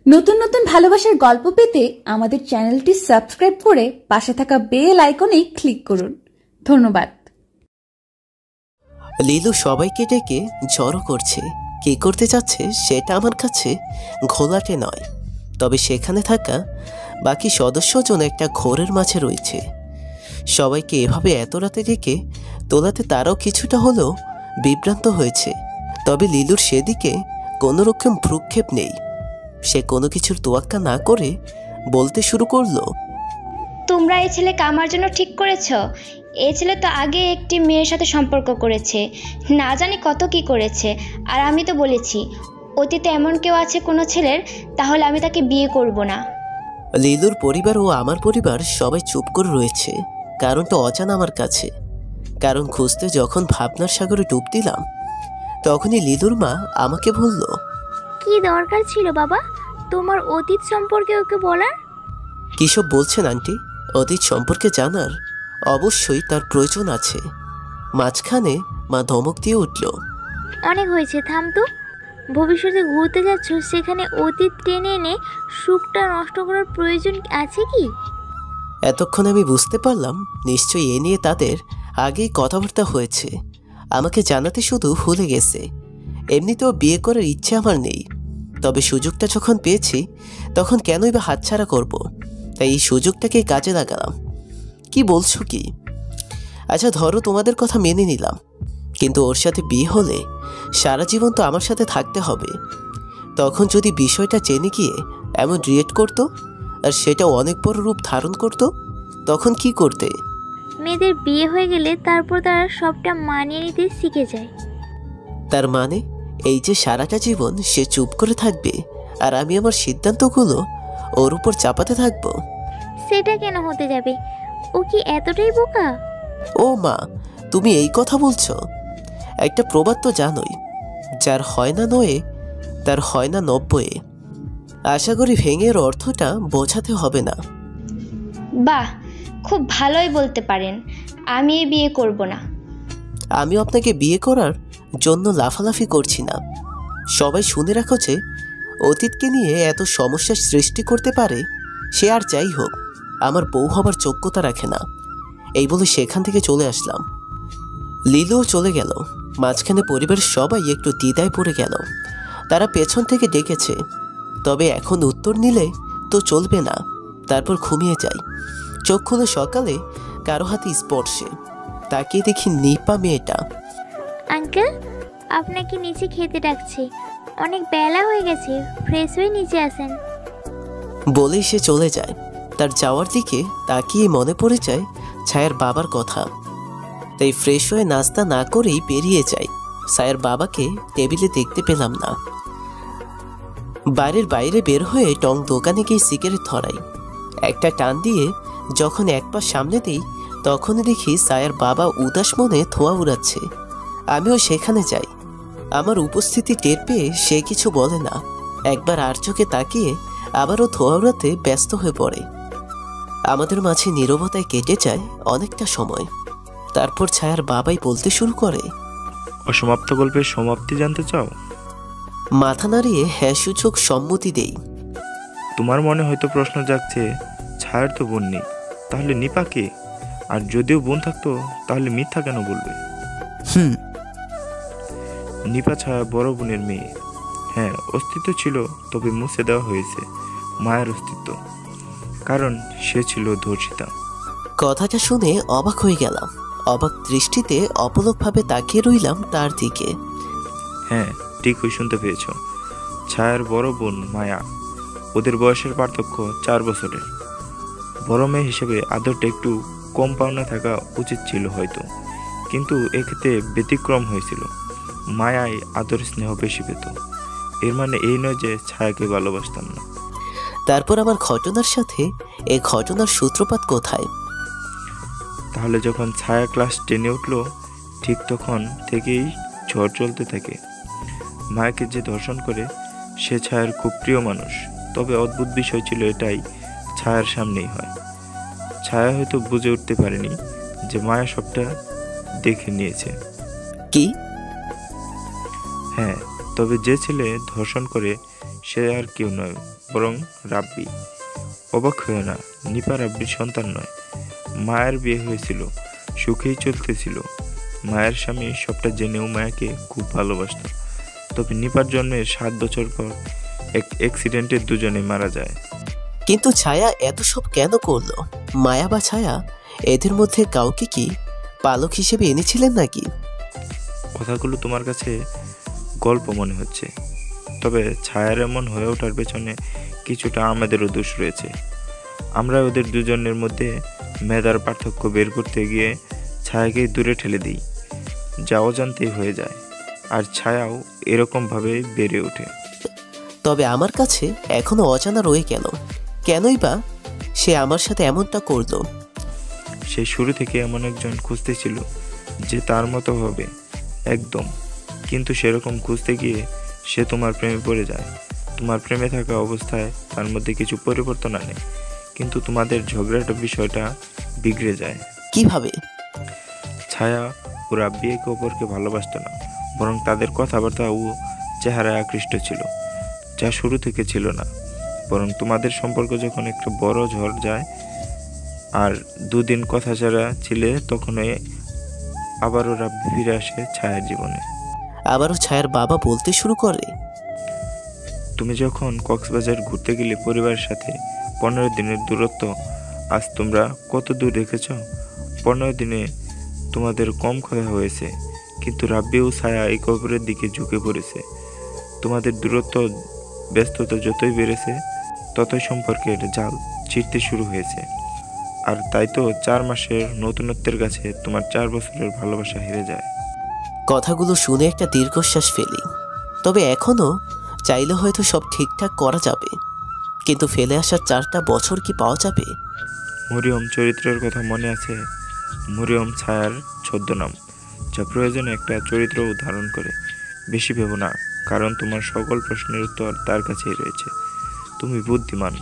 নতুন নতুন ভালোবাসার গল্প পেতে আমাদের চ্যানেলটি সাবস্ক্রাইব করে পাশে থাকা বেল আইকনে ক্লিক করুন। ধন্যবাদ। লীলু সবাইকে ডেকে জড়ো করছে। কি করতে যাচ্ছে সেটা আমার কাছে ঘোলাটে নয়, তবে সেখানে থাকা বাকি সদস্যজন একটা ঘোরের মাঝে রয়েছে। সবাইকে এভাবে এত রাতে ডেকে তোলাতে তারাও কিছুটা হলেও বিভ্রান্ত হয়েছে। তবে লীলুর সেদিকে কোনো রকম ভ্রুক্ষেপ নেই। সে কোনো কিছুর তোয়াক্কা না করে বলতে শুরু করলো, তোমরা এই ছেলেকে আমার জন্য ঠিক করেছ? এই ছেলে তো আগে একটি মেয়ের সাথে সম্পর্ক করেছে, না জানি কত কি করেছে। আর আমি তো বলেছি অতীতে এমন কেউ আছে কোনো ছেলের, তাহলে আমি তাকে বিয়ে করব না। লীলুর পরিবার ও আমার পরিবার সবাই চুপ করে রয়েছে। কারণটা অজানা আমার কাছে। কারণ খুঁজতে যখন ভাবনার সাগরে ডুব দিলাম, তখনই লীলুর মা আমাকে বলল, কি দরকার ছিল বাবা তোমার অতীত সম্পর্কে ওকে বলার? কিসব বলছেন আন্টি? অতীত সম্পর্কে জানার অবশ্যই তার প্রয়োজন আছে। মাঝখানে মা ধমক দিয়ে উঠল, অনেক হয়েছে, থাম তো। ভবিষ্যতে ঘুরতে যাচ্ছ, সেখানে অতীত টেনে এনে সুখটা নষ্ট করার প্রয়োজন আছে কি? এতক্ষণ আমি বুঝতে পারলাম নিশ্চয়ই এ নিয়ে তাদের আগেই কথাবার্তা হয়েছে। আমাকে জানাতে শুধু ভুলে গেছে। এমনিতেও বিয়ে করার ইচ্ছে আমার নেই, তবে সুযোগটা যখন পেয়েছি তখন কেনই বা হাতছাড়া করব। তাই এই সুযোগটাকে কাজে লাগালাম। কি বলছো কি? আচ্ছা ধরো তোমাদের কথা মেনে নিলাম, কিন্তু ওর সাথে বিয়ে হলে সারা জীবন তো আমার সাথে থাকতে হবে। তখন যদি বিষয়টা জেনে গিয়ে এমন রিয়েক্ট করতো, আর সেটা অনেক বড় রূপ ধারণ করতো, তখন কি করতে? মেয়েদের বিয়ে হয়ে গেলে তারপর তারা সবটা মানিয়ে নিতে শিখে যায়। তার মানে এই যে সারাটা জীবন সে চুপ করে থাকবে আর আমি আমার সিদ্ধান্তগুলো ওর উপর চাপাতে থাকবো? সেটা কেন হতে যাবে? ও কি এতটাই বোকা? ও মা, তুমি এই কথা বলছো? একটা প্রবাদ তো জানোই, যার হয় না নয়ে তার হয় না 90-এ। আশা করি ভেঙের অর্থটা বোঝাতে হবে না। বাহ, খুব ভালোই বলতে পারেন। আমি এই বিয়ে করব না। আমি আপনাকে বিয়ে করার জন্য লাফালাফি করছি না। সবাই শুনে রাখো যে অতীতকে নিয়ে এত সমস্যার সৃষ্টি করতে পারে সে আর যাই হোক আমার বউ হবার যোগ্যতা রাখে না। এই বলে সেখান থেকে চলে আসলাম। লীলুও চলে গেল। মাঝখানে পরিবারের সবাই একটু দ্বিধায় পড়ে গেল। তারা পেছন থেকে ডেকেছে, তবে এখন উত্তর নিলে তো চলবে না। তারপর ঘুমিয়ে যাই। চোখ খুলে সকালে কারো হাতে স্পর্শে তাকিয়ে দেখি নিপা মেয়েটা। আঙ্কেল, আপনাকে নিচে খেতে ডাকছে, অনেক বেলা হয়ে গেছে, ফ্রেশ হয়ে নিচে আসেন। বলেই সে চলে যায়। তার যাওয়ার দিকে তাকিয়ে মনে পড়ে যায় ছায়ার বাবার কথা। তাই ফ্রেশ হয়ে নাস্তা না করেই বেরিয়ে যাই। ছায়ার বাবাকে টেবিলে দেখতে পেলাম না। বাড়ির বাইরে বের হয়ে টং দোকানে গিয়ে সিগারেট ধরাই। একটা টান দিয়ে যখন এক পা সামনে দিই, তখনই দেখি ছায়ার বাবা উদাস মনে ধোঁয়া উড়াচ্ছে। আমিও সেখানে যাই। আমার উপস্থিতি টের পেয়ে সে কিছু বলে না। একবার আর চোখে তাকিয়ে আবারও ধোঁয়া উড়াতে ব্যস্ত হয়ে পড়ে। আমাদের মাঝে নীরবতায় কেটে যায় অনেকটা সময়। তারপর ছায়ার বাবাই বলতে শুরু করে, অসমাপ্ত গল্পের সমাপ্তি জানতে চাও? মাথা নাড়িয়ে হ্যাঁ সূচক সম্মতি দেই। তোমার মনে হয়তো প্রশ্ন জাগছে, ছায়ার তো বোন নেই, তাহলে নিপা কে? আর যদিও বোন থাকতো তাহলে মিথ্যা কেন বলবে? নিপা ছায়া বড় বোনের মেয়ে। হ্যাঁ, অস্তিত্ব ছিল, তবে মুছে দেওয়া হয়েছে মায়ের অস্তিত্ব, কারণ সে ছিল ধর্ষিতা। কথাটা শুনে অবাক হয়ে গেলাম। অবাক দৃষ্টিতে অপলকভাবে তাকিয়ে রইলাম তার দিকে। হ্যাঁ, ঠিকই শুনতে পেয়েছ। ছায়ার বড় বোন মায়া, ওদের বয়সের পার্থক্য 4 বছরের। বড় মেয়ে হিসেবে আদরটা একটু কম পাওনা থাকা উচিত ছিল হয়তো, কিন্তু এক্ষেত্রে ব্যতিক্রম হয়েছিল। মায়াই আদর স্নেহ বেশি পেত। এর মানে এই নয় যে ছায়াকে ভালোবাসতাম না। তারপর আমার ঘটনার সাথে এই ঘটনার সূত্রপাত কোথায়? তাহলে যখন ছায়া ক্লাস 10-এ উঠলো, ঠিক তখন থেকেই ঝড় চলতে থাকে। মায়াকে যে ধর্ষণ করে সে ছায়ার খুব প্রিয় মানুষ। তবে অদ্ভুত বিষয় ছিল এটাই, ছায়ার সামনেই হয়। ছায়া হয়তো বুঝে উঠতে পারেনি যে মায়া সবটা দেখে নিয়েছে। কি? হ্যাঁ, তবে যে ছেলে ধর্ষণ করে সে আর কেউ নয়, বরং রাব্বি। অবাক হয়ে না, নিপা রাব্বির সন্তান নয়। মায়ের বিয়ে হয়েছিল, সুখেই চলতেছিল। মায়ের স্বামী সবটা জেনেও মায়াকে খুব ভালোবাসত। তবে নিপার জন্মের 7 বছর পর এক অ্যাক্সিডেন্টে দুজনে মারা যায়। কিন্তু ছায়া এত সব কেন করলো? মায়া বা ছায়া এদের মধ্যে কাউকে কি পালক হিসেবে এনেছিলেন নাকি? কথাগুলো তোমার কাছে গল্প মনে হচ্ছে, তবে ছায়ার এমন হয়ে ওঠার পেছনে কিছুটা আমাদেরও দোষ রয়েছে। আমরা ওদের দুজনের মধ্যে মেধার পার্থক্য বের করতে গিয়ে ছায়াকেই দূরে ঠেলে দিই, যা অজান্তেই হয়ে যায়। আর ছায়াও এরকমভাবে বেড়ে ওঠে। তবে আমার কাছে এখনো অজানা রয়ে গেল, কেনই বা সে আমার সাথে এমনটা করলো? সে শুরু থেকে এমন একজন খুঁজতেছিল যে তার মতো হবে একদম, কিন্তু সেরকম খুঁজতে গিয়ে সে তোমার প্রেমে পড়ে যায়। তোমার প্রেমে থাকা অবস্থায় তার মধ্যে কিছু পরিবর্তন আনে, কিন্তু তোমাদের ঝগড়াটা বিষয়টা বিগড়ে যায়। কিভাবে? ছায়া ও রাব্বি একে অপরকে ভালোবাসত না, বরং তাদের কথাবার্তা ও চেহারায় আকৃষ্ট ছিল, যা শুরু থেকে ছিল না। বরং তোমাদের সম্পর্ক যখন একটা বড় ঝড় যায় আর 2 দিন কথা ছাড়া ছিলে, তখনই আবারও রাব্বি ফিরে আসে ছায়ার জীবনে। আবারও ছায়ার বাবা বলতে শুরু করে, তুমি যখন কক্সবাজার ঘুরতে গেলে পরিবারের সাথে, 15 দিনের দূরত্ব, আজ তোমরা কত দূর রেখেছ? 15 দিনে তোমাদের কম কথা হয়েছে, কিন্তু রাব্বি ও ছায়া একে অপরের দিকে ঝুঁকে পড়েছে। তোমাদের দূরত্ব, ব্যস্ততা যতই বেড়েছে, ততই সম্পর্কের জাল ছিঁড়তে শুরু হয়েছে। আর তাই তো 4 মাসের নতুনত্বের কাছে তোমার 4 বছরের ভালোবাসা হেরে যায়। কথাগুলো শুনে একটা দীর্ঘশ্বাস ফেলি। তবে এখনো চাইলে হয়তো সব ঠিকঠাক করা যাবে, কিন্তু ফেলে আসার 4টা বছর কি পাওয়া যাবে? মরিয়ম চরিত্রের কথা মনে আছে? মরিয়ম ছায়ার ছদ্মনাম, যা প্রয়োজনে একটা চরিত্র ধারণ করে। বেশি ভেবো না, কারণ তোমার সকল প্রশ্নের উত্তর তার কাছেই রয়েছে। তুমি বুদ্ধিমান,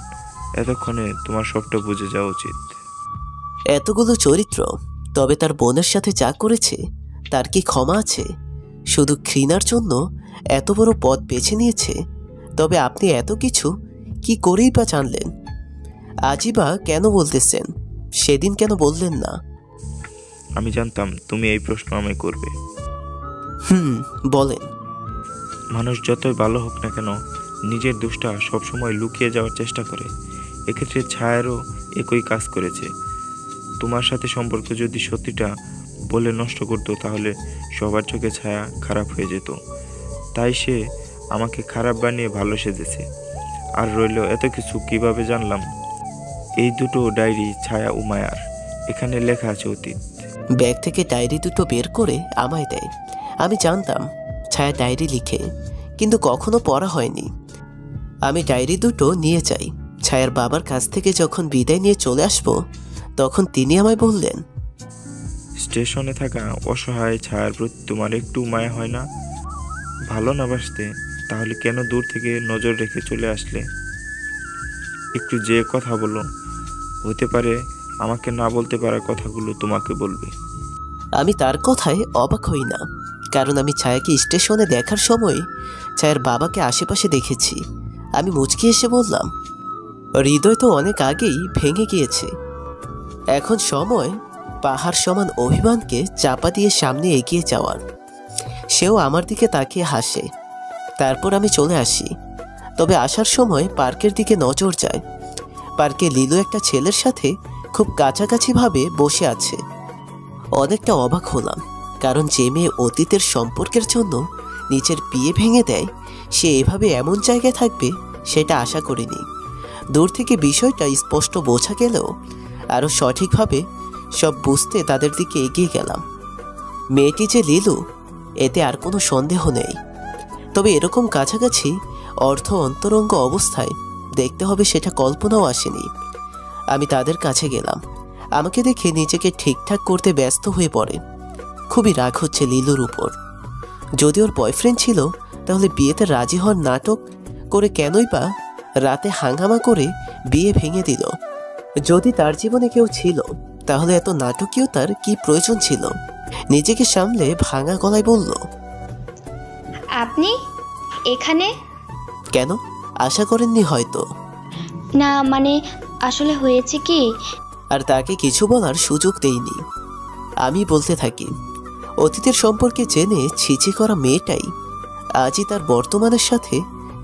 এতক্ষণে তোমার সবটা বুঝে যাওয়া উচিত। এতগুলো চরিত্র, তবে তার বোনের সাথে যা করেছে তার কি ক্ষমা আছে? শুধু ঘৃণার জন্য এত বড় পথ বেছে নিয়েছে। তবে আপনি এত কিছু কি করেই বা জানলেন? আজই বা কেন বলতেছেন? সেদিন কেন বললেন না? আমি জানতাম তুমি এই প্রশ্ন আমায় করবে। বলেন। মানুষ যতই ভালো হোক না কেন, নিজের দোষটা সবসময় লুকিয়ে যাওয়ার চেষ্টা করে। এক্ষেত্রে ছায়ারও একই কাজ করেছে। তোমার সাথে সম্পর্ক যদি সত্যিটা বলে নষ্ট করতো, তাহলে সবার চোখে ছায়া খারাপ হয়ে যেত। তাই সে আমাকে খারাপ বানিয়ে ভালো সেজেছে। আর রইল এত কিছু কিভাবে জানলাম? এই দুটো ডায়েরি ছায়া ও মায়ার, এখানে লেখা আছে অতীত। ব্যাগ থেকে ডায়েরি দুটো বের করে আমায় দেয়। আমি জানতাম ছায়া ডায়েরি লিখে, কিন্তু কখনো পড়া হয়নি। আমি ডায়েরি দুটো নিয়ে যাই। ছায়ার বাবার কাছ থেকে যখন বিদায় নিয়ে চলে আসবো, তখন তিনি আমায় বললেন, স্টেশনে থাকা অসহায় ছায়ার প্রতি তোমার একটু মায়া হয় না? ভালো না বাসতে, তাহলে কেন দূর থেকে নজর রেখে চলে আসলে? একটু যে কথা বলো, হতে পারে আমাকে না বলতে পারা কথাগুলো তোমাকে বলবে। আমি তার কথায় অবাক হই না, কারণ আমি ছায়াকে স্টেশনে দেখার সময় ছায়ার বাবাকে আশেপাশে দেখেছি। আমি মুচকি এসে বললাম, হৃদয় তো অনেক আগেই ভেঙে গিয়েছে। এখন সময় পাহাড় সমান অভিমানকে চাপা দিয়ে সামনে এগিয়ে যাওয়ার। সেও আমার দিকে তাকিয়ে হাসে। তারপর আমি চলে আসি। তবে আসার সময় পার্কের দিকে নজর যায়। পার্কে লিলু একটা ছেলের সাথে খুব কাছাকাছিভাবে বসে আছে। অনেকটা অবাক হলাম, কারণ যে মেয়ে অতীতের সম্পর্কের জন্য নিজের বিয়ে ভেঙে দেয়, সে এভাবে এমন জায়গায় থাকবে সেটা আশা করিনি। দূর থেকে বিষয়টা স্পষ্ট বোঝা গেলেও আরও সঠিকভাবে সব বুঝতে তাদের দিকে এগিয়ে গেলাম। মেয়েটি যে লিলু, এতে আর কোনো সন্দেহ নেই। তবে এরকম কাছাকাছি অন্তরঙ্গ অবস্থায় দেখতে হবে, সেটা কল্পনাও আসেনি। আমি তাদের কাছে গেলাম। আমাকে দেখে নিজেকে ঠিকঠাক করতে ব্যস্ত হয়ে পড়ে। খুবই রাগ হচ্ছে লিলুর উপর। যদি ওর বয়ফ্রেন্ড ছিল, তাহলে বিয়েতে রাজি হওয়ার নাটক করে কেনই বা রাতে হাঙ্গামা করে বিয়ে ভেঙে দিল? যদি তার জীবনে কেউ ছিল, তাহলে এত নাটকীয়তার কি প্রয়োজন ছিল? নিজেকে সামলে ভাঙা গলায় বলল, আপনি এখানে? কেন, আশা করেননি হয়তো। না মানে আসলে হয়েছে কি, আর তাকে কিছু বলার সুযোগ দেইনি। আমি বলতে থাকি, অতীতের সম্পর্কে জেনে ছিছি করা মেয়েটাই আজই তার বর্তমানের সাথে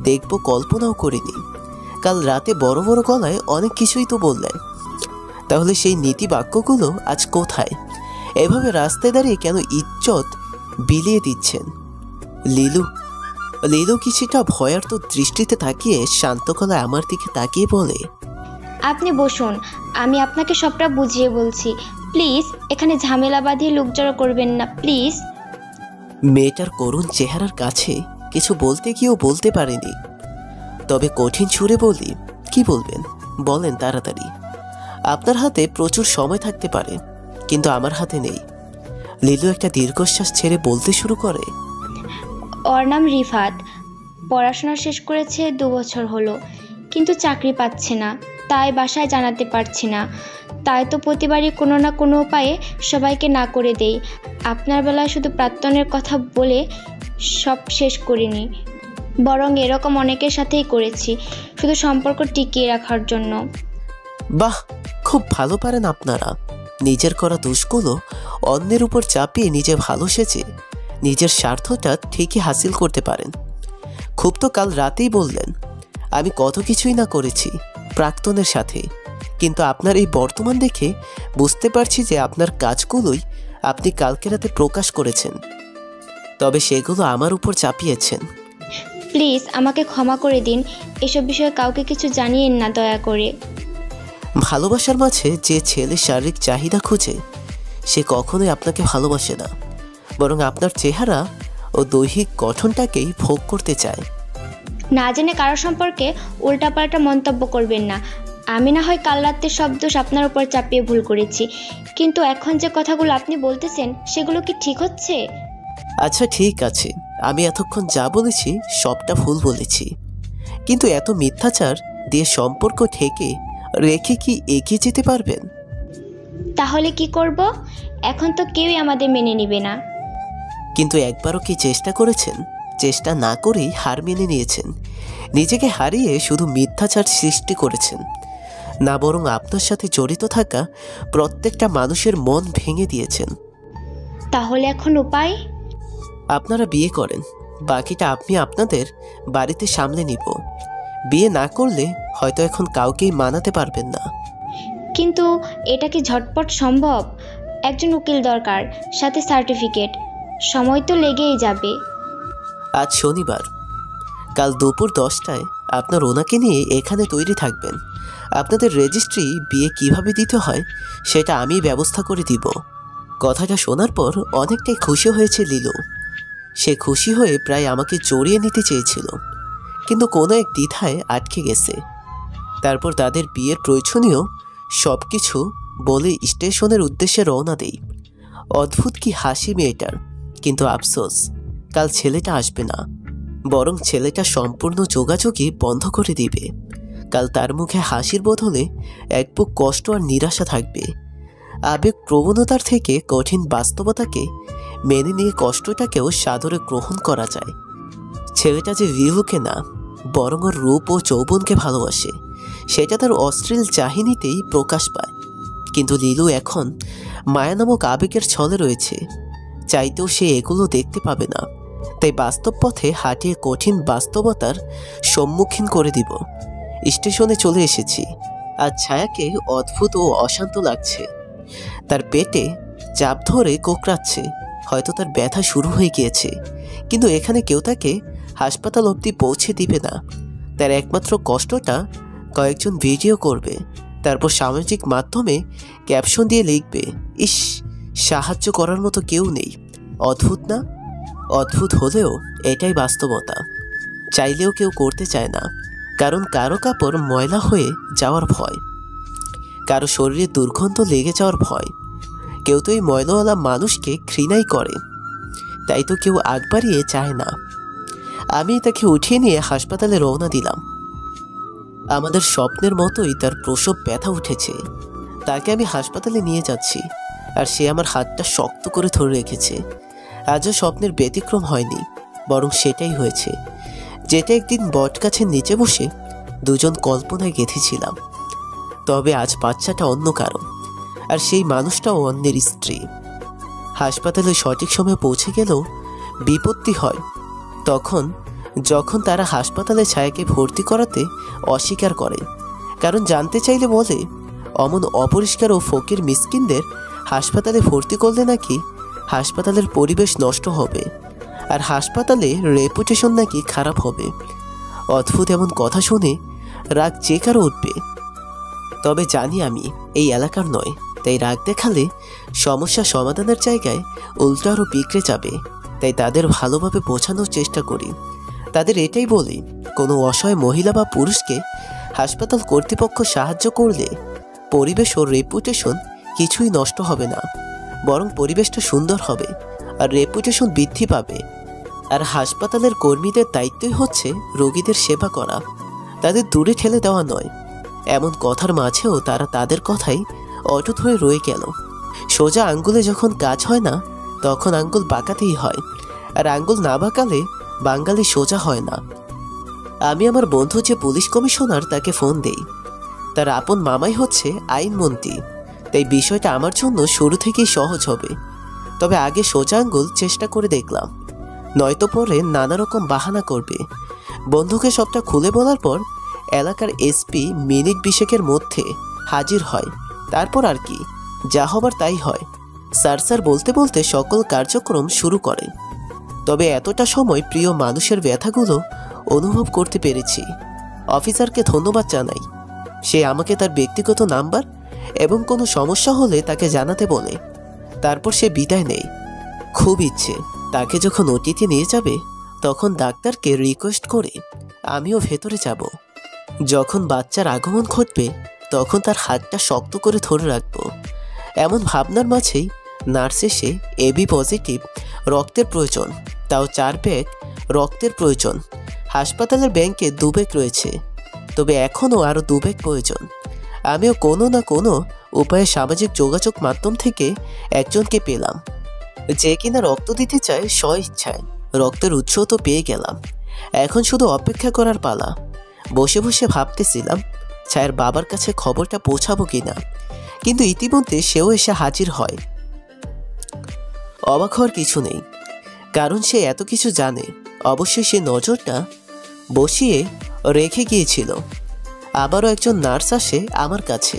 দেখব কল্পনাও করিনি। কাল রাতে বড় বড় গলায় অনেক কিছুই তো বললেন, তাহলে সেই নীতি বাক্যগুলো আজ কোথায়? এভাবে রাস্তায় দাঁড়িয়ে কেন ইজ্জত বিলিয়ে দিচ্ছেন? লীলু লীলু কিছুটা ভয়ার্ত দৃষ্টিতে তাকিয়ে শান্ত গলায় আমার দিকে তাকিয়ে বলে, আপনি বসুন, আমি আপনাকে সবটা বুঝিয়ে বলছি। প্লিজ এখানে ঝামেলা বাঁধিয়ে লোক জড়ো করবেন না প্লিজ। মেয়েটার করুণ চেহারার কাছে কিছু বলতে গিয়েও বলতে পারেনি, তবে কঠিন সুরে বলি, কি বলবেন বলেন তাড়াতাড়ি। আপনার হাতে প্রচুর সময় থাকতে পারে, কিন্তু আমার হাতে নেই। লীলু একটা দীর্ঘশ্বাস ছেড়ে বলতে শুরু করে, ওর নাম রিফাত, পড়াশোনা শেষ করেছে 2 বছর হলো, কিন্তু চাকরি পাচ্ছে না, তাই বাসায় জানাতে পারছি না। তাই তো প্রতিবারই কোনো না কোনো উপায়ে সবাইকে না করে দেই। আপনার বেলায় শুধু প্রাক্তনের কথা বলে সব শেষ করিনি, বরং এরকম অনেকের সাথেই করেছি, শুধু সম্পর্ক টিকিয়ে রাখার জন্য। বাহ, খুব ভালো পারেন আপনারা। নিজের করা দোষগুলো অন্যের উপর চাপিয়ে নিজে ভালো সেজে নিজের স্বার্থটা ঠিকই হাসিল করতে পারেন। খুব তো কাল রাতেই বললেন আমি কত কিছুই না করেছি প্রাক্তনের সাথে, কিন্তু আপনার এই বর্তমান দেখে বুঝতে পারছি যে আপনার কাজগুলোই আপনি কালকে রাতে প্রকাশ করেছেন, তবে সেগুলো আমার উপর চাপিয়েছেন। প্লিজ আমাকে ক্ষমা করে দিন, এসব বিষয়ে কাউকে কিছু জানিয়েন না দয়া করে। ভালোবাসার মাঝে যে ছেলে শারীরিক চাহিদা খুঁজে সে কখনোই আপনাকে ভালোবাসে না, বরং আপনার চেহারা ও দৈহিক গঠনটাকেই ভোগ করতে চায়। না জেনে কারো সম্পর্কে উল্টাপাল্টা মন্তব্য করবেন না। আমি না হয় কাল রাতে সব দোষ আপনার উপর চাপিয়ে ভুল করেছি, কিন্তু এখন যে কথাগুলো আপনি বলতেছেন সেগুলো কি ঠিক হচ্ছে? আচ্ছা ঠিক আছে, আমি এতক্ষণ যা বলেছি সবটা ভুল বলেছি, কিন্তু এত মিথ্যাচার দিয়ে সম্পর্ক ঠেকে রেখে কি এগিয়ে যেতে পারবেন? তাহলে কি করব? এখন তো কেউই আমাদের মেনে নেবে না। কিন্তু একবারও কি চেষ্টা করেছেন? চেষ্টা না করেই হার মেনে নিয়েছেন, নিজেকে হারিয়ে শুধু মিথ্যাচার সৃষ্টি করেছেন, না বরং আপনার সাথে জড়িত থাকা প্রত্যেকটা মানুষের মন ভেঙে দিয়েছেন। তাহলে এখন উপায়? আপনারা বিয়ে করেন, বাকিটা আমি আপনাদের বাড়িতে সামলে নিব। বিয়ে না করলে হয়তো এখন কাউকেই মানাতে পারবেন না। কিন্তু এটা কি ঝটপট সম্ভব? একজন উকিল দরকার, সাথে সার্টিফিকেট, সময় তো লেগেই যাবে। আজ শনিবার, কাল দুপুর 10টায় আপনার ওনাকে নিয়ে এখানে তৈরি থাকবেন। আপনাদের রেজিস্ট্রি বিয়ে কিভাবে দিতে হয় সেটা আমি ব্যবস্থা করে দিব। কথাটা শোনার পর অনেকটাই খুশি হয়েছে লীলু। সে খুশি হয়ে প্রায় আমাকে জড়িয়ে নিতে চেয়েছিল, কিন্তু কোনো এক দ্বিধায় আটকে গেছে। তারপর তাদের বিয়ের প্রয়োজনীয় সব কিছু বলে স্টেশনের উদ্দেশ্যে রওনা দেই। অদ্ভুত কি হাসি মেয়েটার, কিন্তু আফসোস কাল ছেলেটা আসবে না, বরং ছেলেটা সম্পূর্ণ যোগাযোগই বন্ধ করে দিবে। কাল তার মুখে হাসির বদলে এক বুক কষ্ট আর নিরাশা থাকবে। আবেগ প্রবণতার থেকে কঠিন বাস্তবতাকে মেনে নিয়ে কষ্টটাকেও সাদরে গ্রহণ করা যায়। ছেলেটা যে রিহুকে না, বরং ওর রূপ ও যৌবনকে ভালোবাসে, সেটা তার অশ্লীল চাহিনিতেই প্রকাশ পায়। কিন্তু লীলু এখন মায়া নামক আবেগের ছলে রয়েছে, চাইতেও সে এগুলো দেখতে পাবে না। তাই বাস্তব পথে হাঁটিয়ে কঠিন বাস্তবতার সম্মুখীন করে দিব। স্টেশনে চলে এসেছি। আজ ছায়াকে অদ্ভুত ও অশান্ত লাগছে। তার পেটে চাপ ধরে কোঁকড়াচ্ছে, হয়তো তার ব্যথা শুরু হয়ে গিয়েছে। কিন্তু এখানে কেউ তাকে হাসপাতাল অবধি পৌঁছে দিবে না। তার একমাত্র কষ্টটা কয়েকজন ভিডিও করবে, তারপর সামাজিক মাধ্যমে ক্যাপশন দিয়ে লিখবে, ইস, সাহায্য করার মতো কেউ নেই। অদ্ভুত না? অদ্ভুত হলেও এটাই বাস্তবতা। চাইলেও কেউ করতে চায় না, কারণ কারো কাপড় ময়লা হয়ে যাওয়ার ভয়, কারো শরীরে দুর্গন্ধ লেগে যাওয়ার ভয়। কেউ তো এই ময়লাওয়ালা মানুষকে ঘৃণাই করে, তাই তো কেউ আগ বাড়িয়ে চায় না। আমি তাকে উঠিয়ে নিয়ে হাসপাতালে রওনা দিলাম। আমাদের স্বপ্নের মতোই তার প্রসব ব্যথা উঠেছে। তাকে আমি হাসপাতালে নিয়ে যাচ্ছি, আর সে আমার হাতটা শক্ত করে ধরে রেখেছে। আজও স্বপ্নের ব্যতিক্রম হয়নি, বরং সেটাই হয়েছে। যেটা একদিন বটগাছের নিচে বসে দুজন কল্পনায় গেঁথেছিলাম। তবে আজ বাচ্চাটা অন্য কারো, আর সেই মানুষটাও অন্যের স্ত্রী। হাসপাতালে সঠিক সময়ে পৌঁছে গেলেও বিপত্তি হয় তখন, যখন তারা হাসপাতালে ছায়াকে ভর্তি করাতে অস্বীকার করে। কারণ জানতে চাইলে বলে, অমন অপরিষ্কার ও ফকির মিসকিনদের হাসপাতালে ভর্তি করলে নাকি হাসপাতালের পরিবেশ নষ্ট হবে, আর হাসপাতালে রেপুটেশন নাকি খারাপ হবে। অদ্ভুত এমন কথা শুনে রাগ যে কারো উঠবে। তবে জানি আমি এই এলাকার নয়, তাই রাগ দেখালে সমস্যা সমাধানের জায়গায় উল্টো আরও বিগড়ে যাবে। তাই তাদের ভালোভাবে বোঝানোর চেষ্টা করি। তাদের এটাই বলি, কোনো অসহায় মহিলা বা পুরুষকে হাসপাতাল কর্তৃপক্ষ সাহায্য করলে পরিবেশ ও রেপুটেশন কিছুই নষ্ট হবে না, বরং পরিবেশটা সুন্দর হবে আর রেপুটেশন বৃদ্ধি পাবে। আর হাসপাতালের কর্মীদের দায়িত্বই হচ্ছে রোগীদের সেবা করা, তাদের দূরে ঠেলে দেওয়া নয়। এমন কথার মাঝেও তারা তাদের কথাই অটুট হয়ে রয়ে গেল। সোজা আঙ্গুলে যখন কাজ হয় না, তখন আঙ্গুল বাঁকাতেই হয়, আর আঙ্গুল না বাঁকালে বাঙালি সোজা হয় না। আমি আমার বন্ধু যে পুলিশ কমিশনার তাকে ফোন দেই। তার আপন মামাই হচ্ছে আইনমন্ত্রী, তাই বিষয়টা আমার জন্য শুরু থেকেই সহজ হবে। তবে আগে সোজা আঙ্গুল চেষ্টা করে দেখলাম, নয়তো পরে নানা রকম বাহানা করবে। বন্ধুকে সবটা খুলে বলার পর এলাকার এসপি মিনিট 20 মধ্যে হাজির হয়। তারপর আর কি, যা হবার তাই হয়। স্যার বলতে বলতে সকল কার্যক্রম শুরু করে। তবে এতটা সময় প্রিয় মানুষের ব্যথাগুলো অনুভব করতে পেরেছি। অফিসারকে ধন্যবাদ জানাই। সে আমাকে তার ব্যক্তিগত নাম্বার এবং কোনো সমস্যা হলে তাকে জানাতে বলে। তারপর সে বিদায় নেয়। খুব ইচ্ছে তাকে যখন ওটিতে নিয়ে যাবে তখন ডাক্তারকে রিকোয়েস্ট করে আমিও ভেতরে যাব। যখন বাচ্চার আগমন ঘটবে তখন তার হাতটা শক্ত করে ধরে রাখবো। এমন ভাবনার মাঝেই নার্স এসে এবি পজিটিভ রক্তের প্রয়োজন, তাও 4 ব্যাগ রক্তের প্রয়োজন। হাসপাতালের ব্যাংকে 2 ব্যাগ রয়েছে, তবে এখনও আরও 2 ব্যাগ প্রয়োজন। আমিও কোনো না কোনো উপায়ে সামাজিক যোগাযোগ মাধ্যম থেকে একজনকে পেলাম, যে কিনা রক্ত দিতে চায় স্ব ইচ্ছায়। রক্তের উৎস তো পেয়ে গেলাম, এখন শুধু অপেক্ষা করার পালা। বসে বসে ভাবতেছিলাম ছায়ার বাবার কাছে খবরটা পৌঁছাবো কিনা, কিন্তু ইতিমধ্যে সেও এসে হাজির হয়। অবাক হওয়ার কিছু নেই, কারণ সে এত কিছু জানে। অবশ্যই সে নজরটা বসিয়ে রেখে গিয়েছিল। আবারও একজন নার্স আসে আমার কাছে।